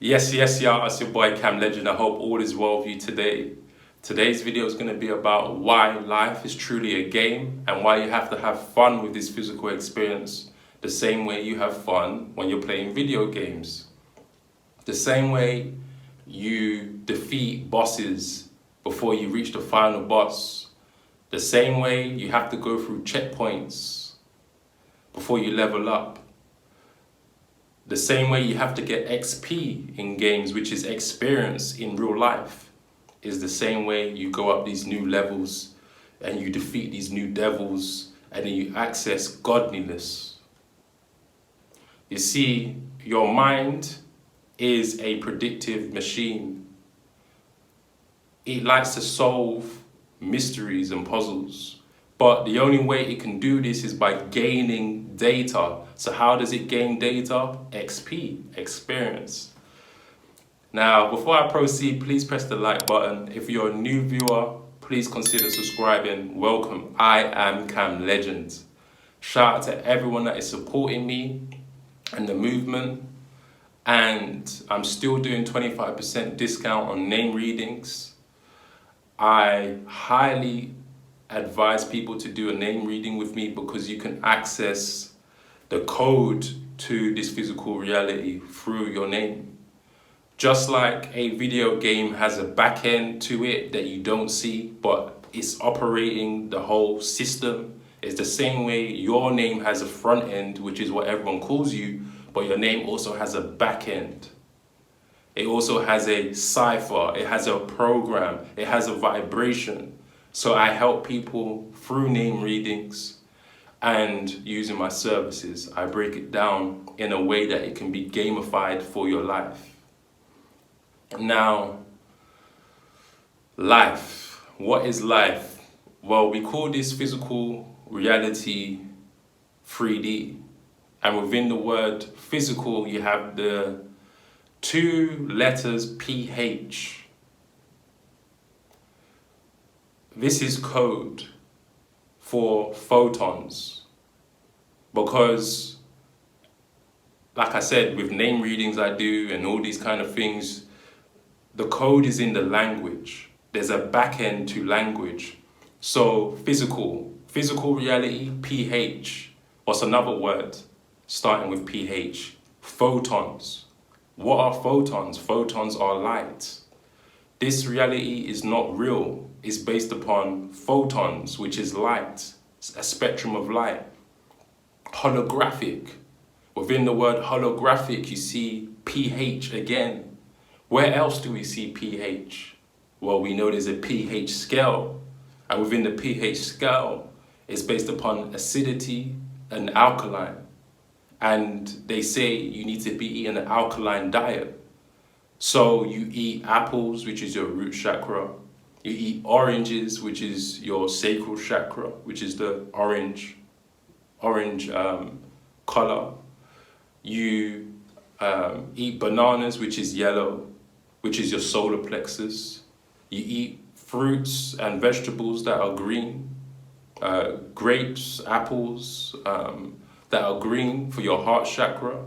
Yes, yeah, it's your boy Cam Legend. I hope all is well with you today. Today's video is going to be about why life is truly a game and why you have to have fun with this physical experience the same way you have fun when you're playing video games. The same way you defeat bosses before you reach the final boss. The same way you have to go through checkpoints before you level up. The same way you have to get XP in games, which is experience in real life, is the same way you go up these new levels and you defeat these new devils and then you access godliness. You see, your mind is a predictive machine. It likes to solve mysteries and puzzles. But the only way it can do this is by gaining data. So how does it gain data? XP, experience. Now, before I proceed, please press the like button. If you're a new viewer, please consider subscribing. Welcome, I am Cam Legend. Shout out to everyone that is supporting me and the movement. And I'm still doing 25% discount on name readings. I highly advise people to do a name reading with me because you can access the code to this physical reality through your name. Just like a video game has a back end to it that you don't see, but it's operating the whole system, it's the same way your name has a front end, which is what everyone calls you, but your name also has a back end. It also has a cipher, it has a program, it has a vibration. So I help people through name readings and using my services. I break it down in a way that it can be gamified for your life. Now, life. What is life? Well, we call this physical reality 3D. And within the word physical, you have the two letters PH. This is code for photons because, like I said, with name readings I do and all these kind of things, the code is in the language. There's a back end to language. So physical reality, PH. What's another word starting with PH? Photons. What are photons? Photons are light. This reality is not real. It's based upon photons, which is light, a spectrum of light. Holographic. Within the word holographic, you see pH again. Where else do we see pH? Well, we know there's a pH scale. And within the pH scale, it's based upon acidity and alkaline. And they say you need to be eating an alkaline diet. So you eat apples, which is your root chakra. You eat oranges, which is your sacral chakra, which is the orange color. You eat bananas, which is yellow, which is your solar plexus. You eat fruits and vegetables that are green, grapes, apples that are green for your heart chakra,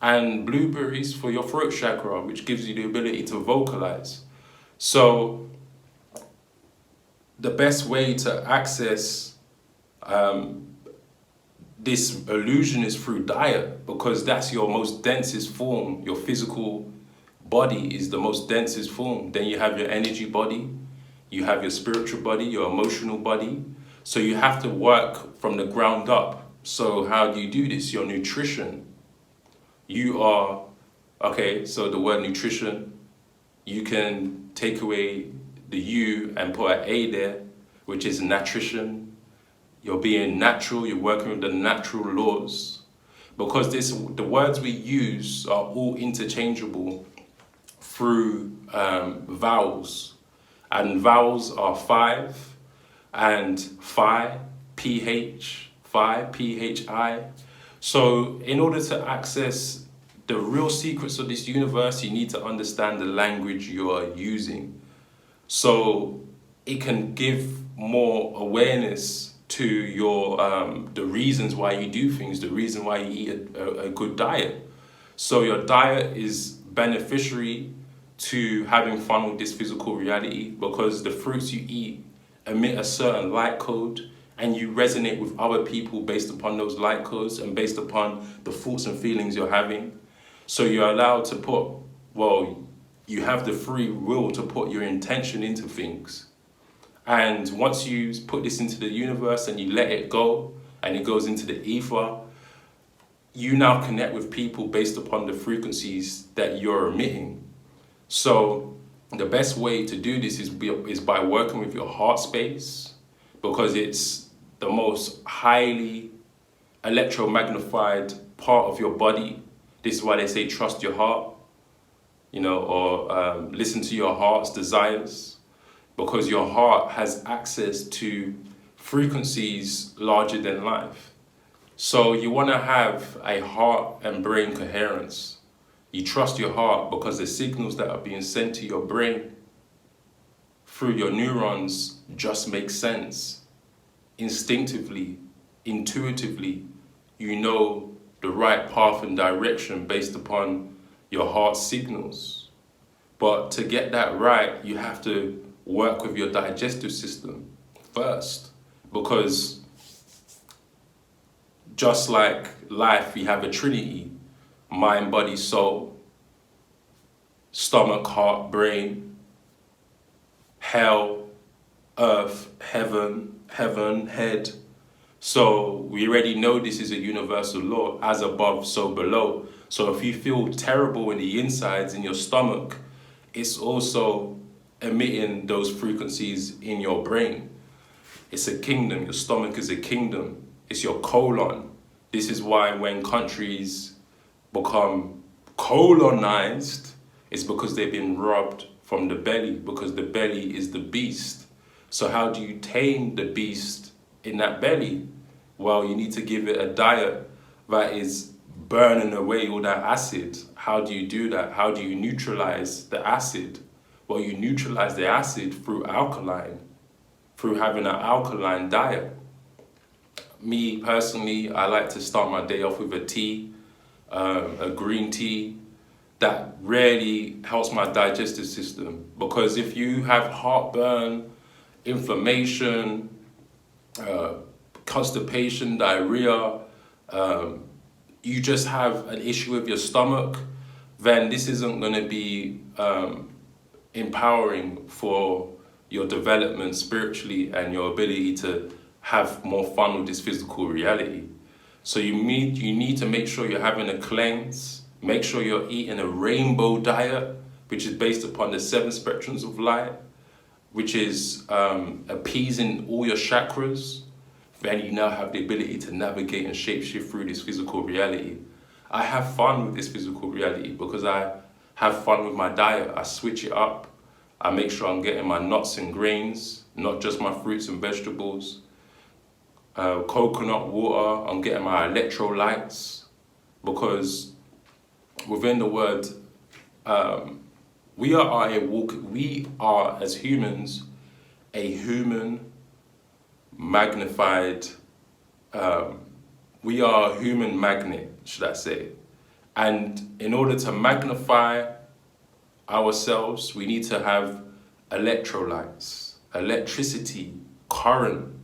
and blueberries for your throat chakra, which gives you the ability to vocalize. So the best way to access this illusion is through diet, because that's your most densest form. Your physical body is the most densest form. Then you have your energy body, you have your spiritual body, your emotional body. So you have to work from the ground up. So how do you do this? Your nutrition. You are, okay, so the word nutrition, you can take away the U and put an A there, which is nutrition. You're being natural, you're working with the natural laws. Because the words we use are all interchangeable through vowels. And vowels are 5 and phi, PH, phi, PHI. So in order to access the real secrets of this universe, you need to understand the language you are using. So it can give more awareness to your the reasons why you do things, the reason why you eat a good diet. So your diet is beneficiary to having fun with this physical reality, because the fruits you eat emit a certain light code, and you resonate with other people based upon those light codes and based upon the thoughts and feelings you're having. So you're allowed to put, well, you have the free will to put your intention into things. And once you put this into the universe and you let it go, and it goes into the ether, you now connect with people based upon the frequencies that you're emitting. So the best way to do this is by working with your heart space, because it's the most highly electromagnified part of your body. This is why they say trust your heart, or listen to your heart's desires, because your heart has access to frequencies larger than life. So you want to have a heart and brain coherence. You trust your heart because the signals that are being sent to your brain through your neurons just make sense. Instinctively, intuitively, you know the right path and direction based upon your heart signals. But to get that right, you have to work with your digestive system first, because just like life, we have a trinity: mind, body, soul, stomach, heart, brain, hell, earth, heaven, head. So we already know this is a universal law: as above, so below. So if you feel terrible in the insides, in your stomach, it's also emitting those frequencies in your brain. It's a kingdom. Your stomach is a kingdom. It's your colon. This is why when countries become colonized, it's because they've been robbed from the belly, because the belly is the beast. So how do you tame the beast in that belly? Well, you need to give it a diet that is burning away all that acid. How do you do that? How do you neutralize the acid? Well, you neutralize the acid through having an alkaline diet. Me personally, I like to start my day off with a tea, a green tea. That really helps my digestive system, because if you have heartburn, inflammation, constipation, diarrhea, you just have an issue with your stomach, then this isn't going to be empowering for your development spiritually and your ability to have more fun with this physical reality. So you need to make sure you're having a cleanse. Make sure you're eating a rainbow diet, which is based upon the 7 spectrums of light, which is appeasing all your chakras. Then you now have the ability to navigate and shapeshift through this physical reality. I have fun with this physical reality because I have fun with my diet. I switch it up. I make sure I'm getting my nuts and grains, not just my fruits and vegetables. Coconut water, I'm getting my electrolytes, because within the word, we are as humans a human magnified, we are a human magnet, should I say. And in order to magnify ourselves, we need to have electrolytes, electricity, current.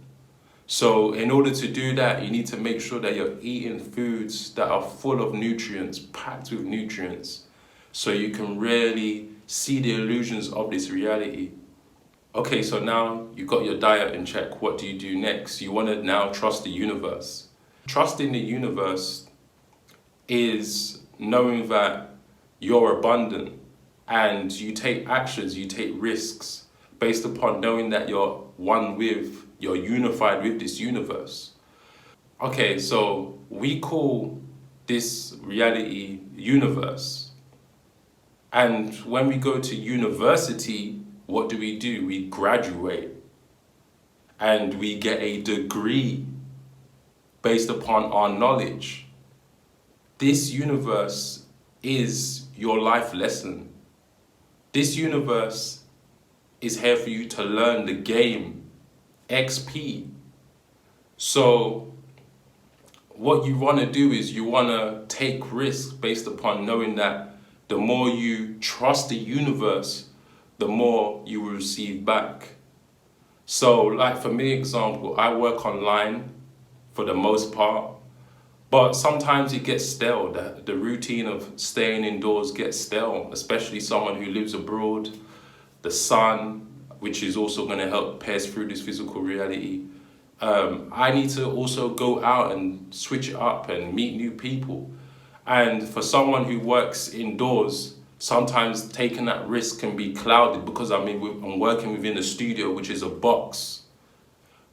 So in order to do that, you need to make sure that you're eating foods that are full of nutrients, packed with nutrients, so you can really see the illusions of this reality. Okay, so now you've got your diet in check. What do you do next? You want to now trust the universe. Trusting the universe is knowing that you're abundant and you take actions, you take risks based upon knowing that you're you're unified with this universe. Okay, so we call this reality universe. And when we go to university, what do? We graduate and we get a degree based upon our knowledge. This universe is your life lesson. This universe is here for you to learn the game, XP. So what you want to do is you want to take risks based upon knowing that the more you trust the universe, the more you will receive back. So like for me, example, I work online for the most part, but sometimes it gets stale. The routine of staying indoors gets stale, especially someone who lives abroad. The sun, which is also going to help pass through this physical reality. I need to also go out and switch it up and meet new people. And for someone who works indoors, sometimes taking that risk can be clouded because I'm working within a studio, which is a box.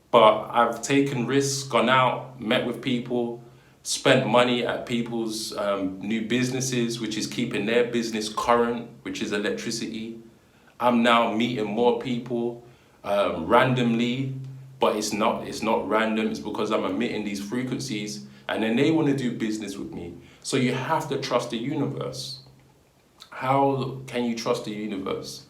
But I've taken risks, gone out, met with people, spent money at people's new businesses, which is keeping their business current, which is electricity. I'm now meeting more people randomly, but it's not random. It's because I'm emitting these frequencies, and then they want to do business with me. So you have to trust the universe. How can you trust the universe?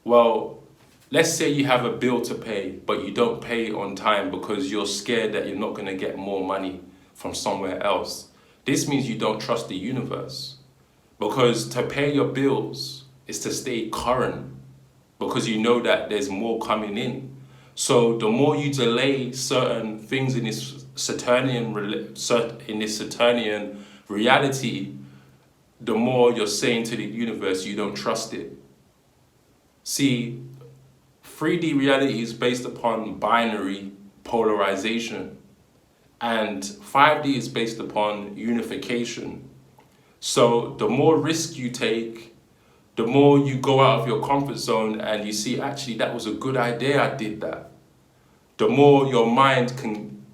Well, let's say you have a bill to pay, but you don't pay it on time because you're scared that you're not going to get more money from somewhere else. This means you don't trust the universe, because to pay your bills is to stay current, because you know that there's more coming in. So the more you delay certain things in this Saturnian reality, the more you're saying to the universe you don't trust it. See, 3D reality is based upon binary polarization, and 5D is based upon unification. So the more risk you take, the more you go out of your comfort zone and you see, actually, that was a good idea, I did that. The more your mind can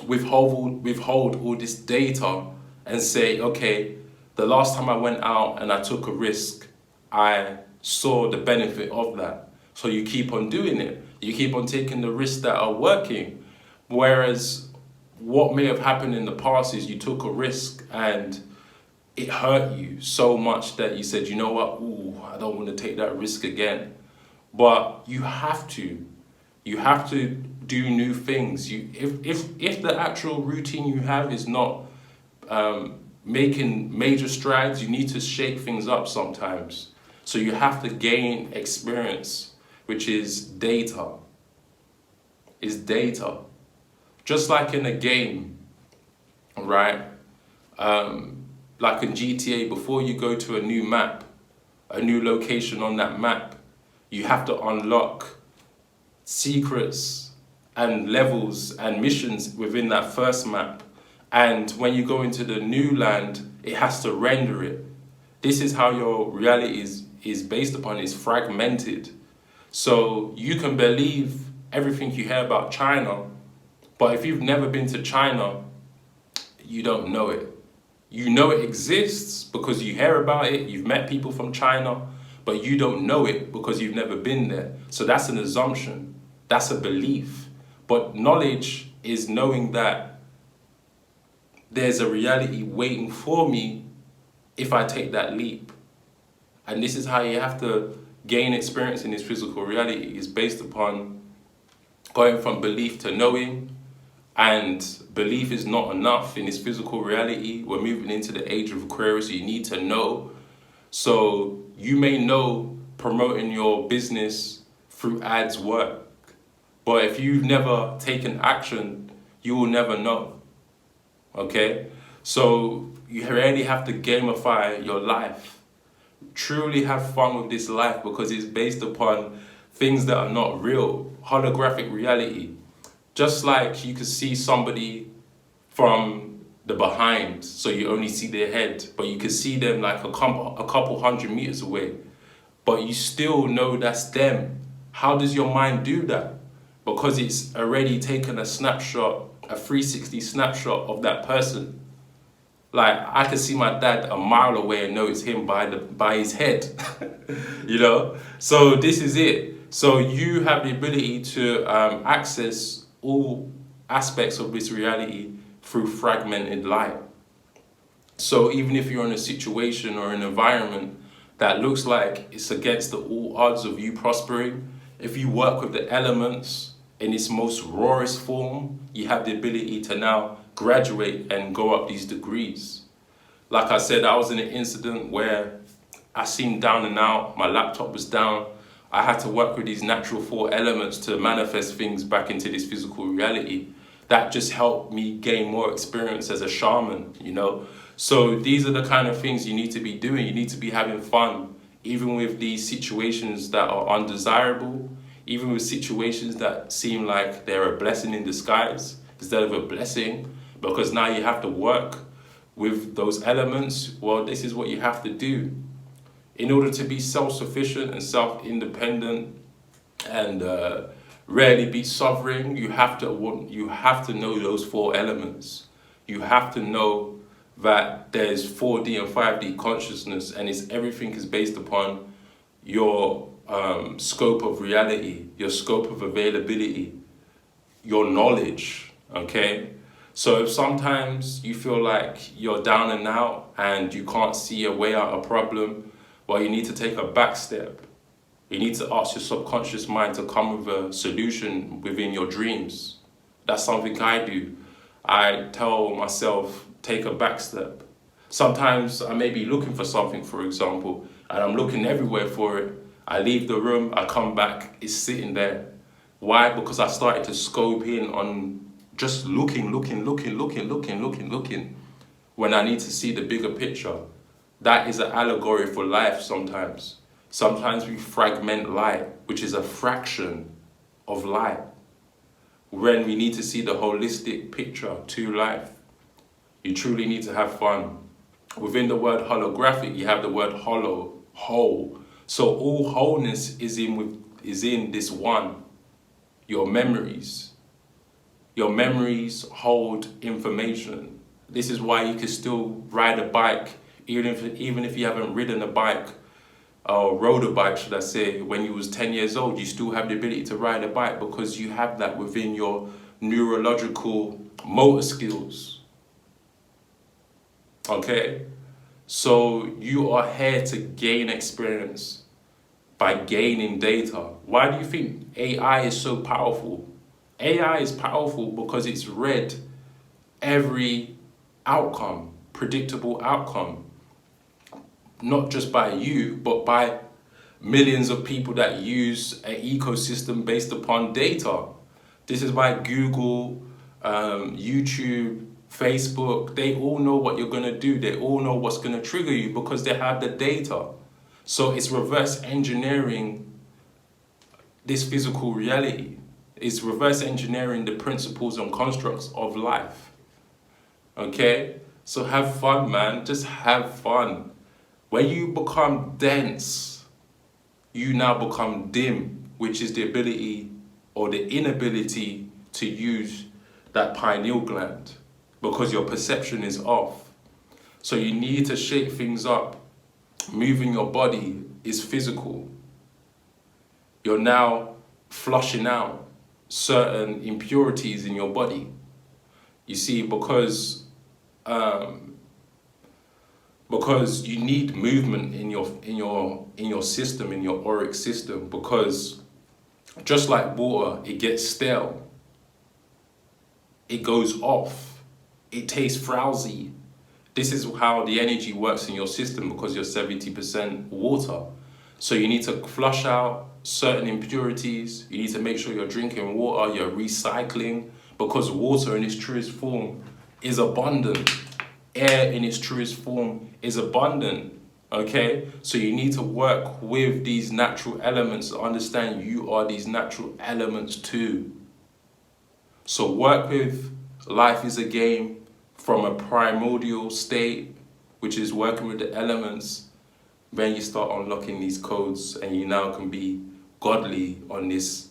withhold all this data and say, okay, the last time I went out and I took a risk, I saw the benefit of that. So you keep on doing it. You keep on taking the risks that are working. Whereas what may have happened in the past is you took a risk and it hurt you so much that you said, you know what, I don't want to take that risk again. But you have to. You have to do new things. If the actual routine you have is not making major strides, you need to shake things up sometimes. So you have to gain experience, which is data. It's data. Just like in a game, right? Like in GTA, before you go to a new map, a new location on that map, you have to unlock secrets and levels and missions within that first map. And when you go into the new land, it has to render it. This is how your reality is based upon, is fragmented. So you can believe everything you hear about China, but if you've never been to China, you don't know it. You know it exists because you hear about it, you've met people from China, but you don't know it because you've never been there. So that's an assumption, that's a belief. But knowledge is knowing that there's a reality waiting for me if I take that leap. And this is how you have to gain experience in this physical reality. It's based upon going from belief to knowing. And belief is not enough in this physical reality. We're moving into the age of Aquarius, so you need to know. So you may know promoting your business through ads work, but if you've never taken action, you will never know. Okay? So you really have to gamify your life. Truly have fun with this life, because it's based upon things that are not real. Holographic reality. Just like you could see somebody from the behind, so you only see their head, but you could see them like a couple 100 meters away, but you still know that's them. How does your mind do that? Because it's already taken a snapshot, a 360 snapshot of that person. Like, I can see my dad a mile away and know it's him by his head, you know? So this is it. So you have the ability to access all aspects of this reality through fragmented light. So even if you're in a situation or an environment that looks like it's against all odds of you prospering, if you work with the elements in its most rawest form, you have the ability to now graduate and go up these degrees. Like I said, I was in an incident where I seemed down and out, my laptop was down. I had to work with these natural four elements to manifest things back into this physical reality. That just helped me gain more experience as a shaman, you know? So these are the kind of things you need to be doing. You need to be having fun, even with these situations that are undesirable, even with situations that seem like they're a blessing in disguise instead of a blessing, because now you have to work with those elements. Well, this is what you have to do. In order to be self-sufficient and self-independent and rarely be sovereign, you have to know those four elements. You have to know that there's 4D and 5D consciousness, and everything is based upon your scope of reality, your scope of availability, your knowledge, okay? So if sometimes you feel like you're down and out and you can't see a way out of a problem, well, you need to take a back step. You need to ask your subconscious mind to come with a solution within your dreams. That's something I do. I tell myself, take a back step. Sometimes I may be looking for something, for example, and I'm looking everywhere for it. I leave the room, I come back, it's sitting there. Why? Because I started to scope in on just looking, when I need to see the bigger picture. That is an allegory for life sometimes. Sometimes we fragment light, which is a fraction of light, when we need to see the holistic picture to life. You truly need to have fun. Within the word holographic, you have the word hollow, whole. So all wholeness is in this one. Your memories. Your memories hold information. This is why you can still ride a bike, even if you haven't ridden a bike, or rode a bike, should I say, when you was 10 years old, you still have the ability to ride a bike because you have that within your neurological motor skills. Okay? So you are here to gain experience by gaining data. Why do you think AI is so powerful? AI is powerful because it's read every outcome, predictable outcome, not just by you, but by millions of people that use an ecosystem based upon data. This is why Google, YouTube, Facebook, they all know what you're gonna do. They all know what's gonna trigger you because they have the data. So it's reverse engineering this physical reality. It's reverse engineering the principles and constructs of life. Okay? So have fun, man. Just have fun. When you become dense, you now become dim, which is the ability or the inability to use that pineal gland because your perception is off. So you need to shake things up. Moving your body is physical. You're now flushing out certain impurities in your body. You see, because you need movement in your system, in your auric system, because just like water, it gets stale, it goes off, it tastes frowsy. This is how the energy works in your system because you're 70% water. So you need to flush out certain impurities. You need to make sure you're drinking water, you're recycling, because water in its truest form is abundant. Air in its truest form is abundant, okay? So you need to work with these natural elements to understand you are these natural elements too. So work with life is a game from a primordial state, which is working with the elements. Then you start unlocking these codes and you now can be godly on this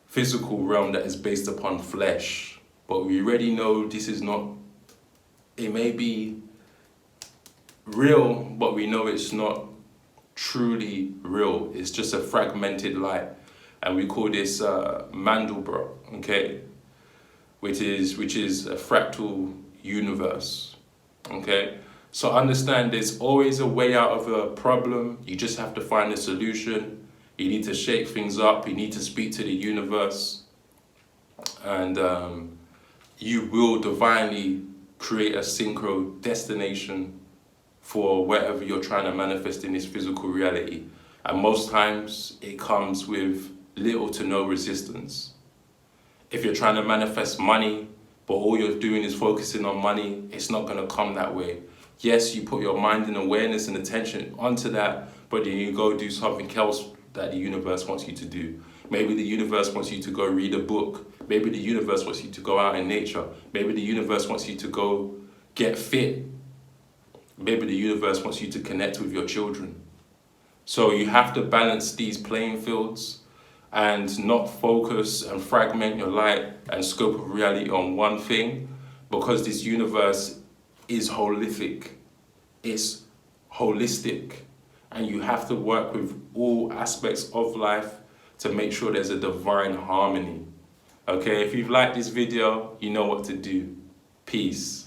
physical realm that is based upon flesh. But we already know this is not, it may be real, but we know it's not truly real. It's just a fragmented light. And we call this Mandelbrot, okay? Which is a fractal universe, okay? So understand there's always a way out of a problem. You just have to find a solution. You need to shake things up. You need to speak to the universe. And you will divinely create a synchro destination for whatever you're trying to manifest in this physical reality. And most times it comes with little to no resistance. If you're trying to manifest money, but all you're doing is focusing on money, it's not going to come that way. Yes, you put your mind and awareness and attention onto that, but then you go do something else that the universe wants you to do. Maybe the universe wants you to go read a book. Maybe the universe wants you to go out in nature. Maybe the universe wants you to go get fit. Maybe the universe wants you to connect with your children. So you have to balance these playing fields and not focus and fragment your light and scope of reality on one thing, because this universe is holistic. It's holistic. And you have to work with all aspects of life to make sure there's a divine harmony. Okay, if you've liked this video, you know what to do. Peace.